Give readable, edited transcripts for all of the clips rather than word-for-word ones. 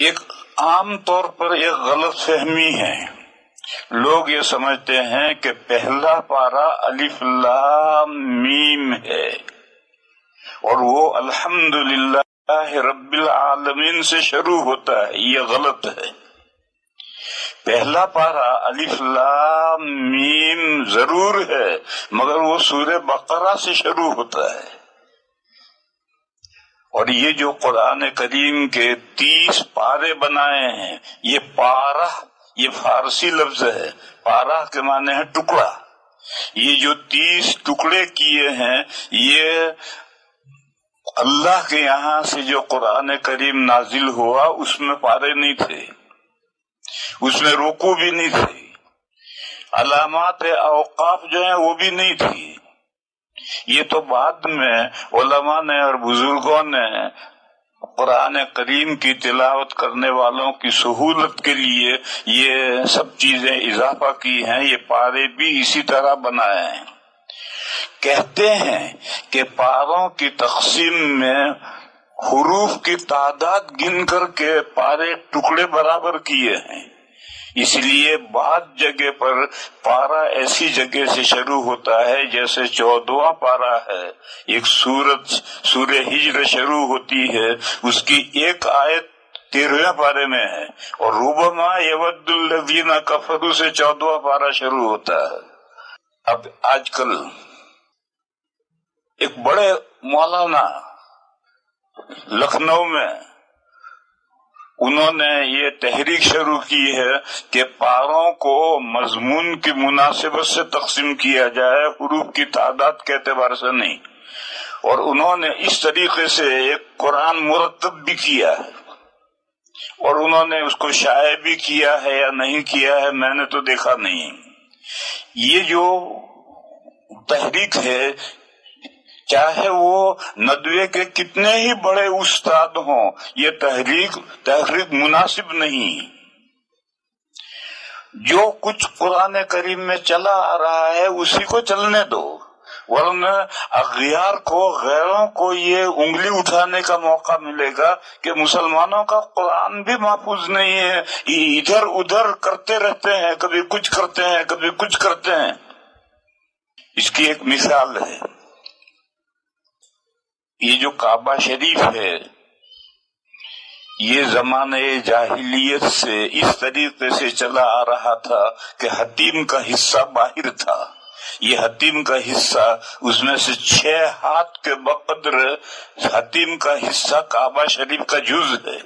ایک عام طور پر ایک غلط فہمی ہے، لوگ یہ سمجھتے ہیں کہ پہلا پارہ الف لام میم ہے اور وہ الحمدللہ رب العالمین سے شروع ہوتا ہے. یہ غلط ہے. پہلا پارہ الف لام میم ضرور ہے مگر وہ سورہ بقرہ سے شروع ہوتا ہے. اور یہ جو قرآن کریم کے 30 پارے بنائے ہیں، یہ پارہ یہ فارسی لفظ ہے. پارہ کے معنی ہے ٹکڑا. یہ جو 30 ٹکڑے کیے ہیں، یہ اللہ کے یہاں سے جو قرآن کریم نازل ہوا اس میں پارے نہیں تھے، اس میں رکوع بھی نہیں تھی، علامات اوقاف جو ہیں وہ بھی نہیں تھی. یہ تو بعد میں علماء نے اور بزرگوں نے قرآن کریم کی تلاوت کرنے والوں کی سہولت کے لیے یہ سب چیزیں اضافہ کی ہیں. یہ پارے بھی اسی طرح بنائے ہیں. کہتے ہیں کہ پاروں کی تقسیم میں حروف کی تعداد گن کر کے پارے ٹکڑے برابر کیے ہیں. اس لیے بعض جگہ پر پارہ ایسی جگہ سے شروع ہوتا ہے جیسے 14واں پارہ ہے. ایک سورہ ہجر شروع ہوتی ہے، اس کی ایک آیت 13ویں پارے میں ہے، اور ربما یود الذین کفروا سے 14واں پارہ شروع ہوتا ہے. اب آج کل ایک بڑے مولانا لکھنؤ میں انہوں نے یہ تحریک شروع کی ہے کہ پاروں کو مضمون کی مناسبت سے تقسیم کیا جائے، حروف کی تعداد کے اعتبار سے نہیں. اور انہوں نے اس طریقے سے ایک قرآن مرتب بھی کیا ہے، اور انہوں نے اس کو شائع بھی کیا ہے یا نہیں کیا ہے میں نے تو دیکھا نہیں. یہ جو تحریک ہے، چاہے وہ ندوے کے کتنے ہی بڑے استاد ہوں، یہ تحریک مناسب نہیں. جو کچھ قرآن کریم میں چلا آ رہا ہے اسی کو چلنے دو، ورنہ اغیار کو غیروں کو یہ انگلی اٹھانے کا موقع ملے گا کہ مسلمانوں کا قرآن بھی محفوظ نہیں ہے، ادھر ادھر کرتے رہتے ہیں، کبھی کچھ کرتے ہیں کبھی کچھ کرتے ہیں. اس کی ایک مثال ہے، یہ جو کعبہ شریف ہے یہ زمانہ جاہلیت سے اس طریقے سے چلا آ رہا تھا کہ حتیم کا حصہ باہر تھا. یہ حتیم کا حصہ، اس میں سے 6 ہاتھ کے بقدر حتیم کا حصہ کعبہ شریف کا جز ہے.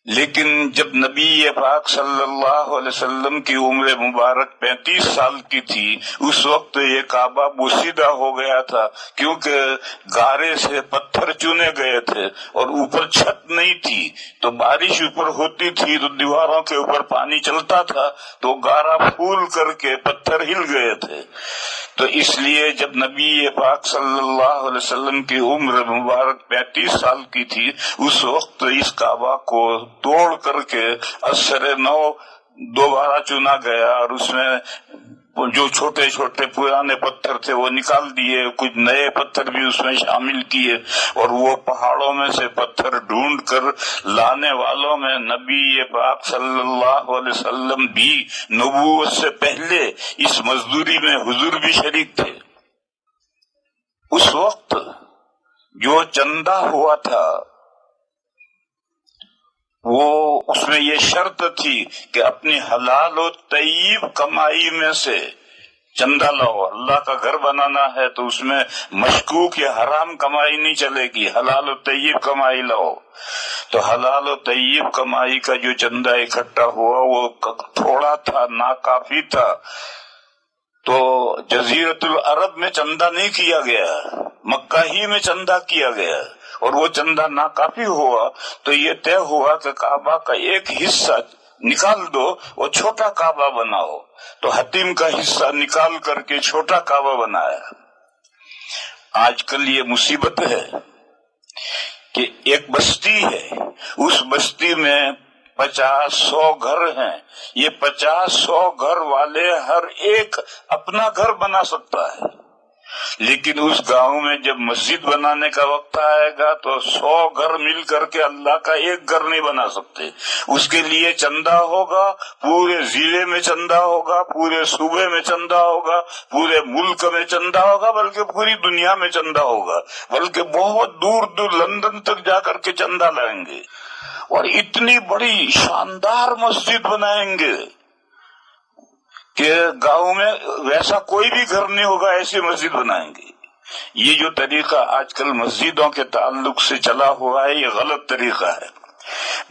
لیکن جب نبی پاک صلی اللہ علیہ وسلم کی عمر مبارک 35 سال کی تھی، اس وقت یہ کعبہ بوسیدہ ہو گیا تھا، کیونکہ گارے سے پتھر چنے گئے تھے اور اوپر چھت نہیں تھی. تو بارش اوپر ہوتی تھی تو دیواروں کے اوپر پانی چلتا تھا تو گارا پھول کر کے پتھر ہل گئے تھے. تو اس لیے جب نبی پاک صلی اللہ علیہ وسلم کی عمر مبارک 35 سال کی تھی، اس وقت اس کعبہ کو توڑ کر کے اثر نو دوبارہ چنا گیا، اور اس میں جو چھوٹے چھوٹے پرانے پتھر تھے وہ نکال دیے، کچھ نئے پتھر بھی اس میں شامل کیے، اور وہ پہاڑوں میں سے پتھر ڈھونڈ کر لانے والوں میں نبی پاک صلی اللہ علیہ وسلم بھی نبوت سے پہلے اس مزدوری میں حضور بھی شریک تھے. اس وقت جو چندہ ہوا تھا وہ اس میں یہ شرط تھی کہ اپنی حلال و طیب کمائی میں سے چندہ لاؤ. اللہ کا گھر بنانا ہے تو اس میں مشکوک یا حرام کمائی نہیں چلے گی، حلال و طیب کمائی لاؤ. تو حلال و طیب کمائی کا جو چندہ اکٹھا ہوا وہ تھوڑا تھا، ناکافی تھا. تو جزیرت العرب میں چندہ نہیں کیا گیا، مکہ ہی میں چندہ کیا گیا، اور وہ چندہ ناکافی ہوا. تو یہ طے ہوا کہ کعبہ کا ایک حصہ نکال دو اور چھوٹا کعبہ بناؤ. تو حتیم کا حصہ نکال کر کے چھوٹا کعبہ بنایا. آج کل یہ مصیبت ہے کہ ایک بستی ہے، اس بستی میں 50-100 گھر ہیں. یہ 50-100 گھر والے ہر ایک اپنا گھر بنا سکتا ہے، لیکن اس گاؤں میں جب مسجد بنانے کا وقت آئے گا تو 100 گھر مل کر کے اللہ کا ایک گھر نہیں بنا سکتے. اس کے لیے چندہ ہوگا، پورے ضلع میں چندہ ہوگا، پورے صوبے میں چندہ ہوگا، پورے ملک میں چندہ ہوگا، بلکہ پوری دنیا میں چندہ ہوگا، بلکہ بہت دور دور لندن تک جا کر کے چندہ لائیں گے اور اتنی بڑی شاندار مسجد بنائیں گے کہ گاؤں میں ویسا کوئی بھی گھر نہیں ہوگا، ایسی مسجد بنائیں گے. یہ جو طریقہ آج کل مسجدوں کے تعلق سے چلا ہوا ہے، یہ غلط طریقہ ہے.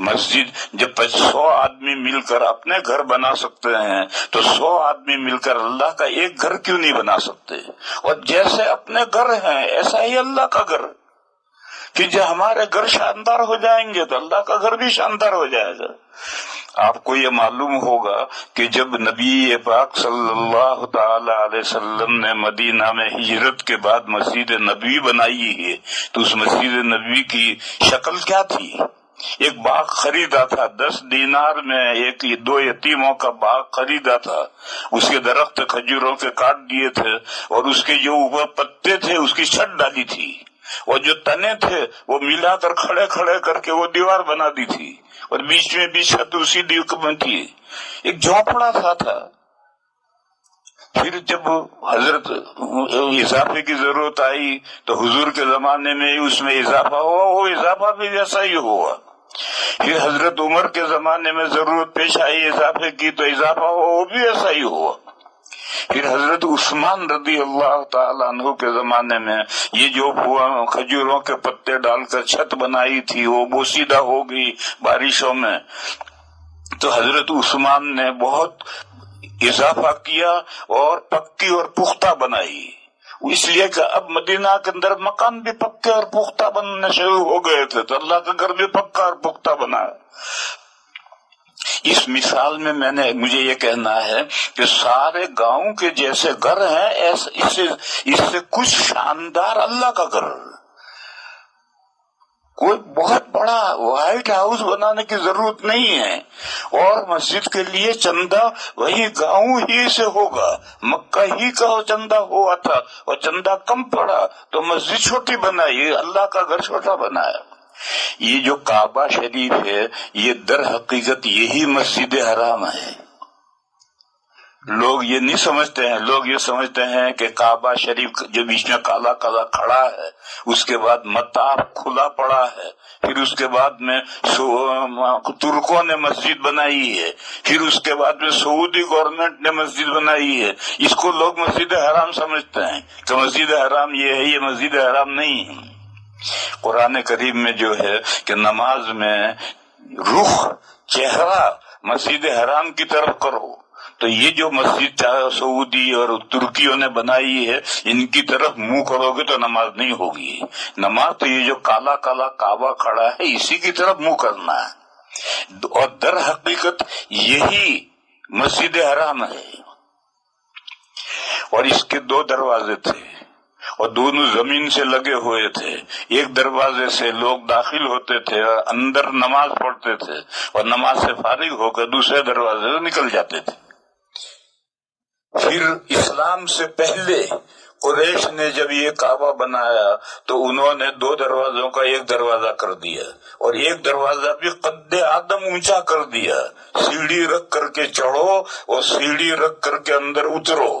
مسجد جب 100 آدمی مل کر اپنے گھر بنا سکتے ہیں تو 100 آدمی مل کر اللہ کا ایک گھر کیوں نہیں بنا سکتے؟ اور جیسے اپنے گھر ہیں ایسا ہی اللہ کا گھر، کہ جب ہمارے گھر شاندار ہو جائیں گے تو اللہ کا گھر بھی شاندار ہو جائے گا. آپ کو یہ معلوم ہوگا کہ جب نبی پاک صلی اللہ تعالی علیہ وسلم نے مدینہ میں ہجرت کے بعد مسجد نبوی بنائی ہے تو اس مسجد نبوی کی شکل کیا تھی؟ ایک باغ خریدا تھا، 10 دینار میں 2 یتیموں کا باغ خریدا تھا. اس کے درخت کھجوروں کے کاٹ دیے تھے اور اس کے جو اوپر پتے تھے اس کی چھت ڈالی تھی، اور جو تنے تھے وہ ملا کر کھڑے کھڑے کر کے وہ دیوار بنا دی تھی، اور بیچ میں بھی چھت اسی دیوار تھی. ایک جھونپڑا سا تھا. پھر جب حضرت اضافے کی ضرورت آئی تو حضور کے زمانے میں اس میں اضافہ ہوا، وہ اضافہ بھی ویسا ہی ہوا. پھر حضرت عمر کے زمانے میں ضرورت پیش آئی اضافے کی تو اضافہ ہوا، وہ بھی ایسا ہی ہوا. پھر حضرت عثمان رضی اللہ تعالیٰ عنہ کے زمانے میں یہ جو کھجوروں کے پتے ڈال کر چھت بنائی تھی وہ بوسیدہ ہو گئی بارشوں میں، تو حضرت عثمان نے بہت اضافہ کیا اور پکی اور پختہ بنائی. اس لیے کہ اب مدینہ کے اندر مکان بھی پکے اور پختہ بننے شروع ہو گئے تھے تو اللہ کا گھر بھی پکا اور پختہ بنا. اس مثال میں مجھے یہ کہنا ہے کہ سارے گاؤں کے جیسے گھر ہیں اس سے کچھ شاندار اللہ کا گھر. کوئی بہت بڑا وائٹ ہاؤس بنانے کی ضرورت نہیں ہے، اور مسجد کے لیے چندہ وہی گاؤں ہی سے ہوگا. مکہ ہی کا چندہ ہوا تھا اور چندہ کم پڑا تو مسجد چھوٹی بنائی، اللہ کا گھر چھوٹا بنایا. یہ جو کعبہ شریف ہے یہ در حقیقت یہی مسجد حرام ہے. لوگ یہ نہیں سمجھتے ہیں، لوگ یہ سمجھتے ہیں کہ کعبہ شریف جو بیچ میں کالا کالا کھڑا ہے، اس کے بعد مطاف کھلا پڑا ہے، پھر اس کے بعد میں ترکوں نے مسجد بنائی ہے، پھر اس کے بعد میں سعودی گورنمنٹ نے مسجد بنائی ہے. اس کو لوگ مسجد حرام سمجھتے ہیں کہ مسجد حرام یہ ہے، یہ مسجد حرام نہیں ہے. قرآن کریم میں جو ہے کہ نماز میں رخ چہرہ مسجد حرام کی طرف کرو، تو یہ جو مسجد سعودی اور ترکیوں نے بنائی ہے ان کی طرف منہ کرو گے تو نماز نہیں ہوگی. نماز تو یہ جو کالا کالا کعبہ کھڑا ہے اسی کی طرف منہ کرنا ہے، اور در حقیقت یہی مسجد حرام ہے. اور اس کے 2 دروازے تھے اور دونوں زمین سے لگے ہوئے تھے. ایک دروازے سے لوگ داخل ہوتے تھے اور اندر نماز پڑھتے تھے، اور نماز سے فارغ ہو کر دوسرے دروازے سے نکل جاتے تھے. پھر اسلام سے پہلے قریش نے جب یہ کعبہ بنایا تو انہوں نے 2 دروازوں کا ایک دروازہ کر دیا، اور ایک دروازہ بھی قد آدم اونچا کر دیا. سیڑھی رکھ کر کے چڑھو اور سیڑھی رکھ کر کے اندر اترو.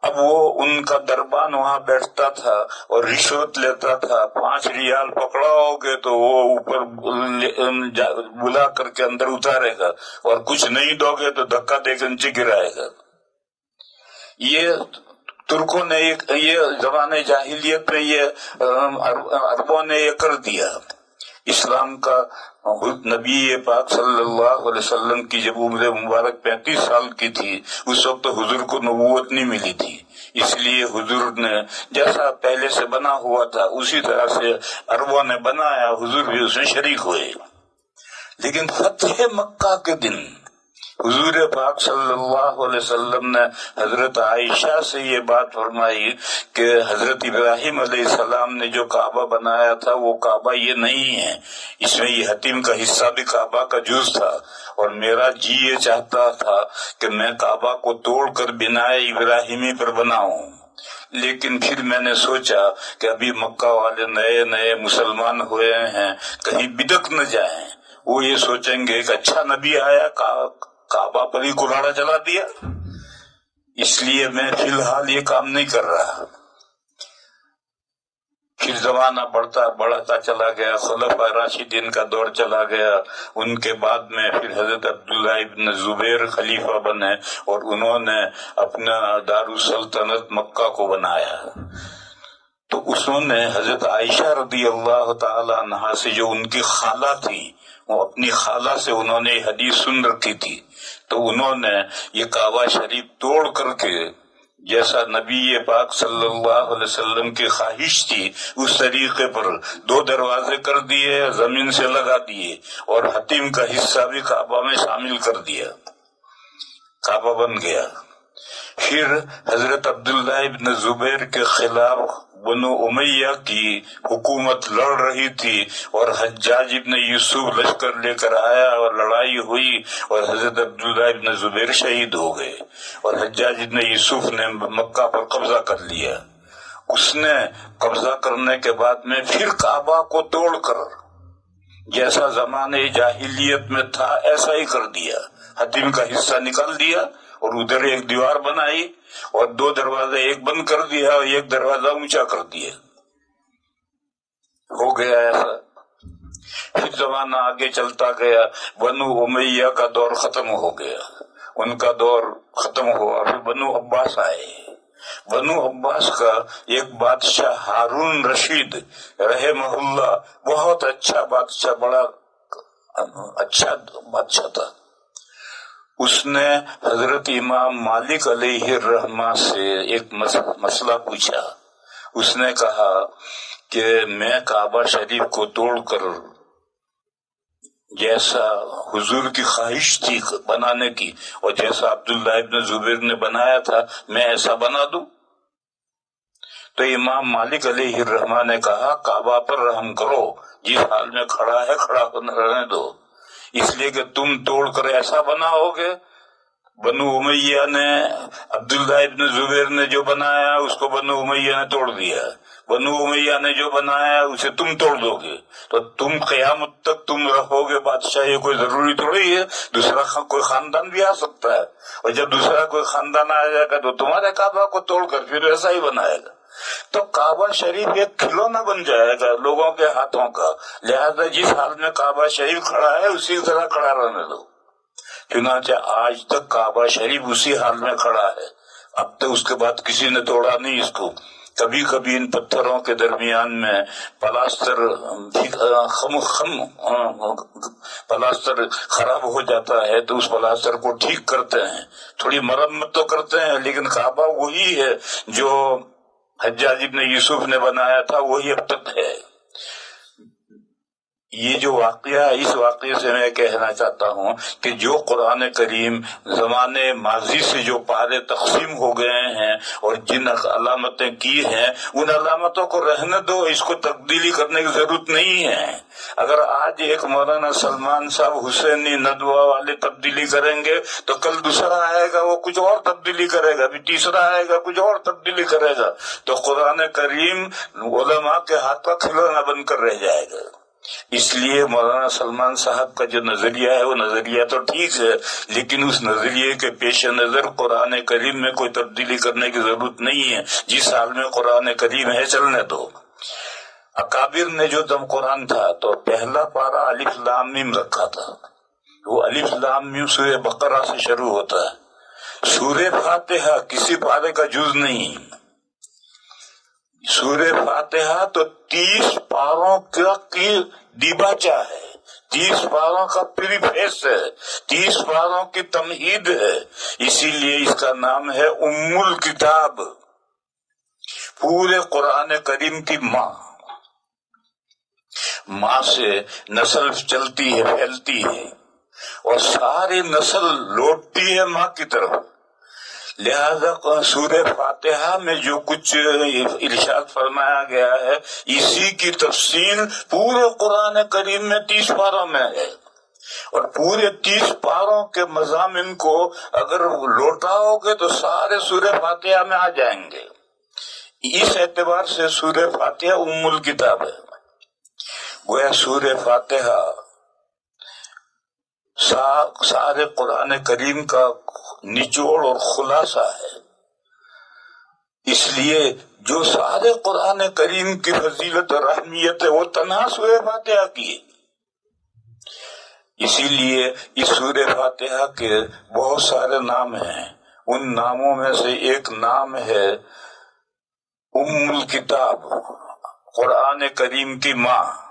اب وہ ان کا دربان وہاں بیٹھتا تھا اور رشوت لیتا تھا. 5 ریال پکڑاؤ گے تو وہ اوپر بلا کر کے اندر اتارے گا، اور کچھ نہیں دو گے تو دھکا دے کے نیچے گرائے گا. یہ ترکوں نے یہ زمانے جاہلیت میں یہ عربوں نے یہ کر دیا. اسلام کا نبی پاک صلی اللہ علیہ وسلم کی جب عمر مبارک 35 سال کی تھی اس وقت حضور کو نبوت نہیں ملی تھی، اس لیے حضور نے جیسا پہلے سے بنا ہوا تھا اسی طرح سے عربوں نے بنایا، حضور بھی اس میں شریک ہوئے. لیکن فتح مکہ کے دن حضور پاک صلی اللہ علیہ وسلم نے حضرت عائشہ سے یہ بات فرمائی کہ حضرت ابراہیم علیہ السلام نے جو کعبہ بنایا تھا وہ کعبہ یہ نہیں ہے، اس میں یہ حتیم کا حصہ بھی کعبہ کا جز تھا، اور میرا جی یہ چاہتا تھا کہ میں کعبہ کو توڑ کر بنائے ابراہیمی پر بناؤں، لیکن پھر میں نے سوچا کہ ابھی مکہ والے نئے نئے مسلمان ہوئے ہیں، کہیں بدک نہ جائیں، وہ یہ سوچیں گے کہ اچھا نبی آیا کعبہ پر ہی کلاڑا چلا دیا، اس لیے میں فی الحال یہ کام نہیں کر رہا۔ پھر زمانہ بڑھتا چلا گیا، خلفاء راشدین کا دور چلا گیا، ان کے بعد میں پھر حضرت عبداللہ ابن زبیر خلیفہ بنے اور انہوں نے اپنا دارالسلطنت مکہ کو بنایا۔ تو انہوں نے حضرت عائشہ رضی اللہ تعالی عنہا سے، جو ان کی خالہ تھی، وہ اپنی خالہ سے انہوں نے حدیث سن رکھی تھی، تو انہوں نے یہ کعبہ شریف توڑ کر کے جیسا نبی پاک صلی اللہ علیہ وسلم کی خواہش تھی اس طریقے پر 2 دروازے کر دیے، زمین سے لگا دیے اور حتیم کا حصہ بھی کعبہ میں شامل کر دیا، کعبہ بن گیا۔ پھر حضرت عبداللہ ابن زبیر کے خلاف بنو امیہ کی حکومت لڑ رہی تھی اور حجاج ابن یوسف لشکر لے کر آیا اور لڑائی ہوئی اور حضرت عبداللہ ابن زبیر شہید ہو گئے اور حجاج ابن یوسف نے مکہ پر قبضہ کر لیا۔ اس نے قبضہ کرنے کے بعد میں پھر کعبہ کو توڑ کر جیسا زمانے جاہلیت میں تھا ایسا ہی کر دیا، حتیم کا حصہ نکال دیا اور ادھر ایک دیوار بنائی اور 2 دروازے، ایک بند کر دیا اور ایک دروازہ اونچا کر دیا، ہو گیا ایسا۔ پھر زمانہ آگے چلتا گیا، بنو امیہ کا دور ختم ہو گیا، ان کا دور ختم ہوا، پھر بنو عباس آئے۔ بنو عباس کا ایک بادشاہ ہارون رشید رحمہ اللہ بہت اچھا بادشاہ، بڑا اچھا بادشاہ تھا۔ اس نے حضرت امام مالک علیہ الرحمہ سے ایک مسئلہ پوچھا۔ اس نے کہا کہ میں کعبہ شریف کو توڑ کر جیسا حضور کی خواہش تھی بنانے کی اور جیسا عبداللہ ابن زبیر نے بنایا تھا میں ایسا بنا دوں؟ تو امام مالک علیہ الرحمہ نے کہا کعبہ پر رحم کرو، جس حال میں کھڑا ہے کھڑا رہنے دو، اس لیے کہ تم توڑ کر ایسا بناؤ گے۔ بنو امیہ نے، عبداللہ ابن زبیر نے جو بنایا اس کو بنو امیہ نے توڑ دیا، بنو امیہ نے جو بنایا اسے تم توڑ دو گے، تو تم قیامت تک تم رہو گے بادشاہ، یہ کوئی ضروری تھوڑی ہے، دوسرا کوئی خاندان بھی آ سکتا ہے، اور جب دوسرا کوئی خاندان آ جائے گا تو تمہارے کعبہ کو توڑ کر پھر ایسا ہی بنائے گا، تو کعبہ شریف ایک کھلونا بن جائے گا لوگوں کے ہاتھوں کا، لہذا جس حال میں کعبہ شریف کھڑا ہے اسی طرح کھڑا رہنے دو۔ چنانچہ آج تک کعبہ شریف اسی حال میں کھڑا ہے، اب تک اس کے بعد کسی نے توڑا نہیں اس کو۔ کبھی کبھی ان پتھروں کے درمیان میں پلاسٹر پلاسٹر خراب ہو جاتا ہے تو اس پلاسٹر کو ٹھیک کرتے ہیں، تھوڑی مرمت تو کرتے ہیں، لیکن کعبہ وہی ہے جو حجاج ابن یوسف نے بنایا تھا، وہی اب تک ہے۔ یہ جو واقعہ ہے، اس واقعے سے میں کہنا چاہتا ہوں کہ جو قرآن کریم زمانے ماضی سے جو پارے تقسیم ہو گئے ہیں اور جن علامتیں کی ہیں ان علامتوں کو رہنے دو، اس کو تبدیلی کرنے کی ضرورت نہیں ہے۔ اگر آج ایک مولانا سلمان صاحب حسینی ندوہ والے تبدیلی کریں گے تو کل دوسرا آئے گا وہ کچھ اور تبدیلی کرے گا، پھر تیسرا آئے گا کچھ اور تبدیلی کرے گا، تو قرآن کریم علماء کے ہاتھ کا کھلونا بن کر رہ جائے گا۔ اس لیے مولانا سلمان صاحب کا جو نظریہ ہے وہ نظریہ تو ٹھیک ہے، لیکن اس نظریے کے پیش نظر قرآن کریم میں کوئی تبدیلی کرنے کی ضرورت نہیں ہے، جس حال میں قرآن کریم ہے چلنے دو۔ اکابر نے جو دم قرآن تھا تو پہلا پارہ الف لام میم رکھا تھا، وہ الف لام میم سورہ بقرہ سے شروع ہوتا ہے، سورہ فاتحہ کسی پارے کا جز نہیں، سورہ فاتحہ تو 30 پاروں کی دیباچہ ہے، 30 پاروں کا پریفیس ہے، 30 پاروں کی تمہید ہے، اسی لیے اس کا نام ہے ام الکتاب، پورے قرآن کریم کی ماں سے نسل چلتی ہے، پھیلتی ہے اور ساری نسل لوٹتی ہے ماں کی طرف، لہذا سورہ فاتحہ میں جو کچھ ارشاد فرمایا گیا ہے اسی کی تفصیل پورے قرآن کریم میں 30 پاروں میں ہے، اور پورے 30 پاروں کے مضامین کو اگر لوٹاؤ گے تو سارے سورہ فاتحہ میں آ جائیں گے۔ اس اعتبار سے سورہ فاتحہ ام الکتاب ہے. گویا سورہ فاتحہ سارے قرآن کریم کا نچوڑ اور خلاصہ ہے. اس لیے جو سارے قرآن کریم کی فضیلت اور اہمیت ہے وہ تنہا سورہ فاتحہ کی ہے. اسی لیے اس سورہ فاتحہ کے بہت سارے نام ہیں. ان ناموں میں سے ایک نام ہے ام الکتاب، قرآن کریم کی ماں.